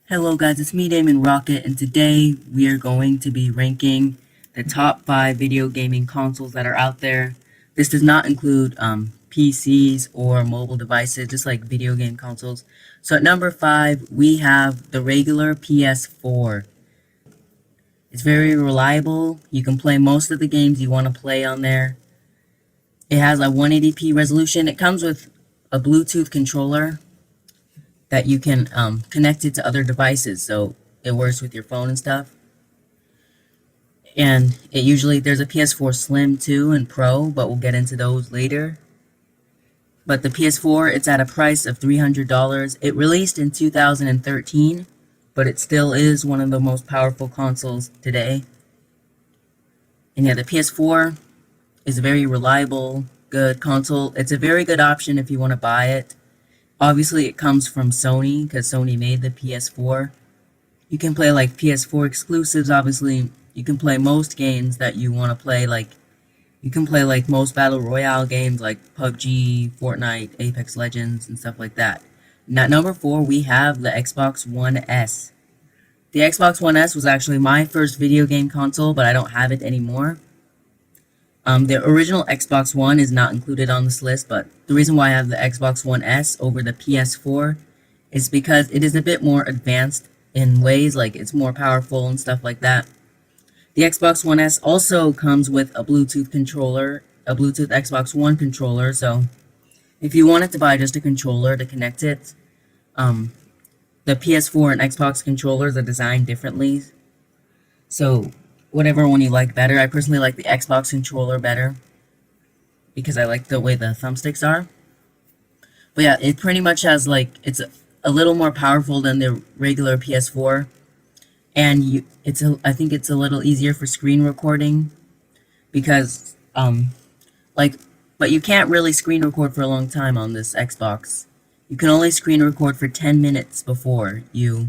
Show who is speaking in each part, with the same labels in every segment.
Speaker 1: Hello guys, it's me Damon Rocket, and today we are going to be ranking the top 5 video gaming consoles that are out there. This does not include PCs or mobile devices, just like video game consoles. So at number 5, we have the regular PS4. It's very reliable. You can play most of the games you want to play on there. It has a 180p resolution. It comes with a Bluetooth controller that you can connect it to other devices, so it works with your phone and stuff. And there's a PS4 Slim too and Pro, but we'll get into those later. But the PS4, it's at a price of $300. It released in 2013, but it still is one of the most powerful consoles today. And yeah, the PS4 is a very reliable, good console. It's a very good option if you want to buy it. Obviously, it comes from Sony, because Sony made the PS4. You can play, like, PS4 exclusives, obviously. You can play most games that you want to play, like, you can play, like, most Battle Royale games, like PUBG, Fortnite, Apex Legends, and stuff like that. And at number 4, we have the Xbox One S. The Xbox One S was actually my first video game console, but I don't have it anymore. The original Xbox One is not included on this list, but the reason why I have the Xbox One S over the PS4 is because it is a bit more advanced in ways, like it's more powerful and stuff like that. The Xbox One S also comes with a Bluetooth controller, a Bluetooth Xbox One controller, so if you wanted to buy just a controller to connect it, the PS4 and Xbox controllers are designed differently, so whatever one you like better. I personally like the Xbox controller better because I like the way the thumbsticks are. But yeah, it pretty much has it's a little more powerful than the regular PS4, and I think it's a little easier for screen recording because but you can't really screen record for a long time on this Xbox. You can only screen record for 10 minutes before you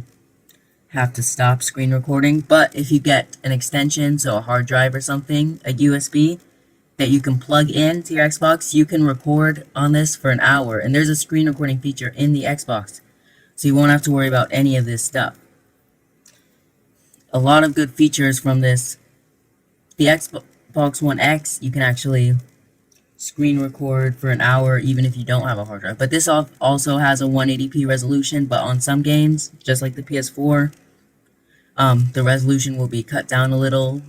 Speaker 1: have to stop screen recording. But if you get an extension, so a hard drive or something, a USB that you can plug into your Xbox, you can record on this for an hour, and there's a screen recording feature in the Xbox, so you won't have to worry about any of this stuff. A lot of good features from this. The Xbox One X, you can actually screen record for an hour even if you don't have a hard drive. But this also has a 180p resolution, but on some games, just like the PS4, the resolution will be cut down a little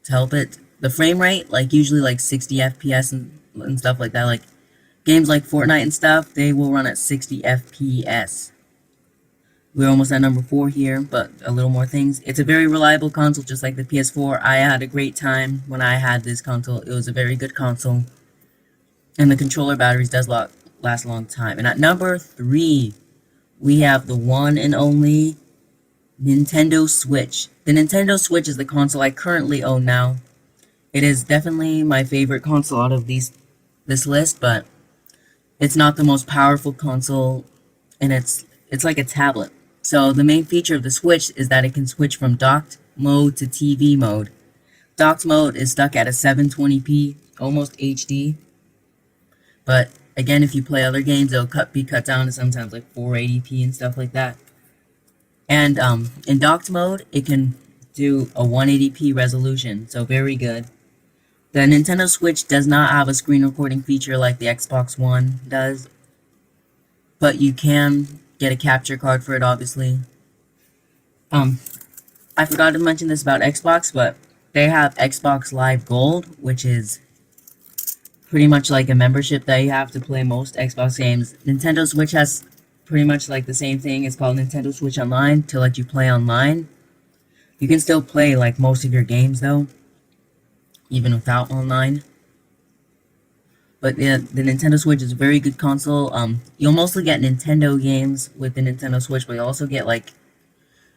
Speaker 1: to help it. The frame rate, like usually like 60 FPS and stuff like that, like games like Fortnite and stuff, they will run at 60 FPS. We're almost at number 4 here, but a little more things. It's a very reliable console, just like the PS4. I had a great time when I had this console. It was a very good console. And the controller batteries does last a long time. And at number 3, we have the one and only Nintendo Switch. The Nintendo Switch is the console I currently own now. It is definitely my favorite console out of this list, but it's not the most powerful console, and it's like a tablet. So the main feature of the Switch is that it can switch from docked mode to TV mode. Docked mode is stuck at a 720p, almost HD. But again, if you play other games, it'll be cut down to sometimes like 480p and stuff like that. And in docked mode, it can do a 180p resolution, so very good. The Nintendo Switch does not have a screen recording feature like the Xbox One does, but you can get a capture card for it, obviously. I forgot to mention this about Xbox, but they have Xbox Live Gold, which is pretty much like a membership that you have to play most Xbox games. Nintendo Switch has pretty much like the same thing. It's called Nintendo Switch Online to let you play online. You can still play like most of your games though, even without online. But yeah, the Nintendo Switch is a very good console. You'll mostly get Nintendo games with the Nintendo Switch, but you also get like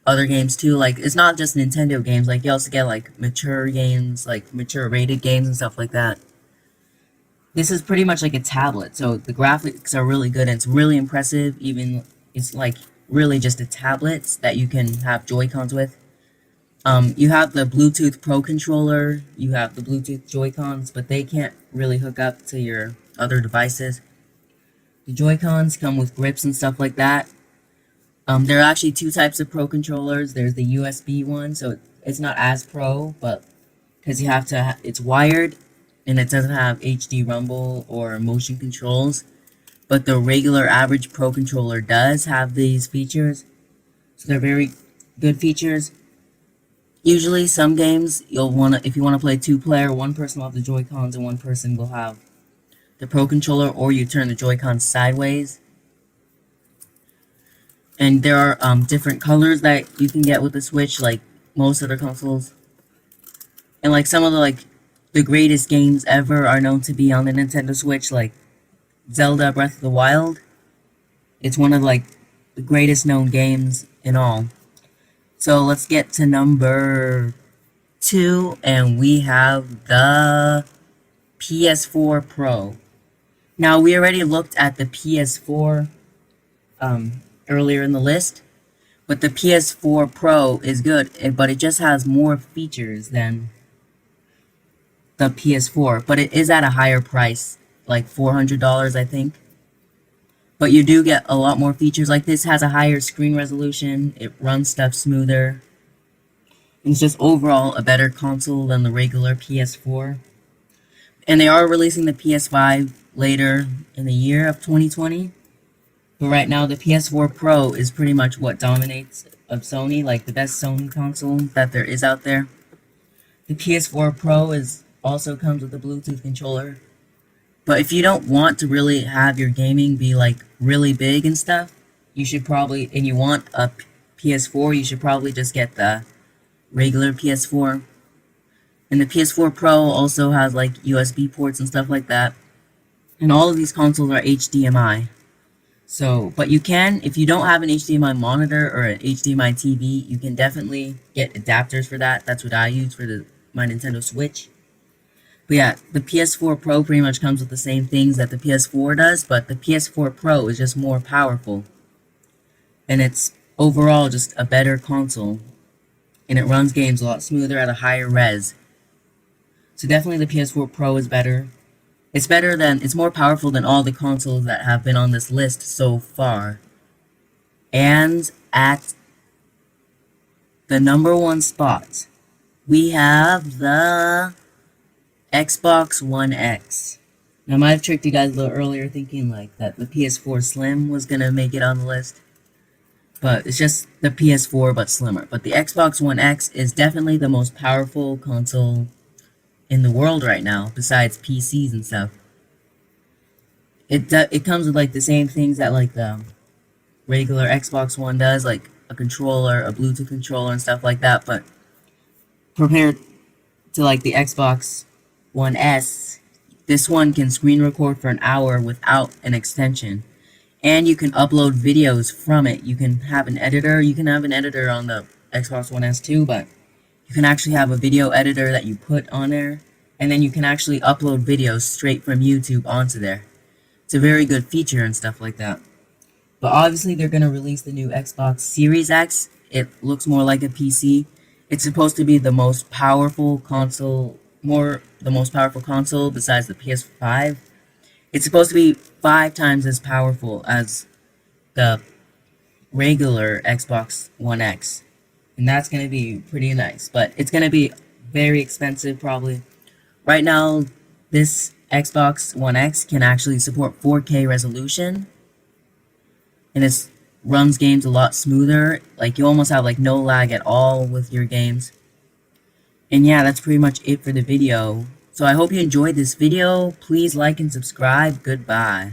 Speaker 1: other games too. Like it's not just Nintendo games. Like you also get like mature games, like mature rated games and stuff like that. This is pretty much like a tablet, so the graphics are really good and it's really impressive. Even it's like really just a tablet that you can have Joy-Cons with. You have the Bluetooth Pro controller, you have the Bluetooth Joy-Cons, but they can't really hook up to your other devices. The Joy-Cons come with grips and stuff like that. There are actually two types of Pro controllers. There's the USB one, so it's not as Pro, but because you have to, it's wired, and it doesn't have HD rumble or motion controls. But the regular average Pro controller does have these features, so they're very good features. Usually, some games you'll wanna, if you wanna play two-player, one person will have the Joy-Cons and one person will have the Pro controller, or you turn the Joy-Cons sideways. And there are different colors that you can get with the Switch, like most other consoles. And like some of the greatest games ever are known to be on the Nintendo Switch, like Zelda Breath of the Wild. It's one of like the greatest known games in all. So let's get to number 2, and we have the PS4 Pro. Now we already looked at the PS4 earlier in the list, but the PS4 Pro is good, but it just has more features than the PS4, but it is at a higher price, like $400, I think. But you do get a lot more features. Like this has a higher screen resolution, it runs stuff smoother. It's just overall a better console than the regular PS4. And they are releasing the PS5 later in the year of 2020. But right now, the PS4 Pro is pretty much what dominates of Sony, like the best Sony console that there is out there. The PS4 Pro also comes with a Bluetooth controller. But if you don't want to really have your gaming be like really big and stuff, you should probably, and you want a PS4, you should probably just get the regular PS4. And the PS4 Pro also has like USB ports and stuff like that. And all of these consoles are HDMI. So, but you can, if you don't have an HDMI monitor or an HDMI TV, you can definitely get adapters for that. That's what I use for my Nintendo Switch. But yeah, the PS4 Pro pretty much comes with the same things that the PS4 does, but the PS4 Pro is just more powerful. And it's overall just a better console. And it runs games a lot smoother at a higher res. So definitely the PS4 Pro is better. It's more powerful than all the consoles that have been on this list so far. And at the number 1 spot, we have the Xbox One X. Now I might have tricked you guys a little earlier thinking like that the PS4 Slim was gonna make it on the list. But it's just the PS4 but slimmer. But the Xbox One X is definitely the most powerful console in the world right now, besides PCs and stuff. It comes with like the same things that like the regular Xbox One does, like a controller, a Bluetooth controller, and stuff like that. But compared to like the Xbox One S, this one can screen record for an hour without an extension, and you can upload videos from it. You can have an editor. You can have an editor on the Xbox One S too, but you can actually have a video editor that you put on there, and then you can actually upload videos straight from YouTube onto there. It's a very good feature and stuff like that. But obviously they're going to release the new Xbox Series X. It looks more like a PC. It's supposed to be the most powerful console, the most powerful console besides the PS5. It's supposed to be 5 times as powerful as the regular Xbox One X. And that's going to be pretty nice. But it's going to be very expensive probably. Right now, this Xbox One X can actually support 4K resolution. And it runs games a lot smoother. Like, you almost have like no lag at all with your games. And yeah, that's pretty much it for the video. So I hope you enjoyed this video. Please like and subscribe. Goodbye.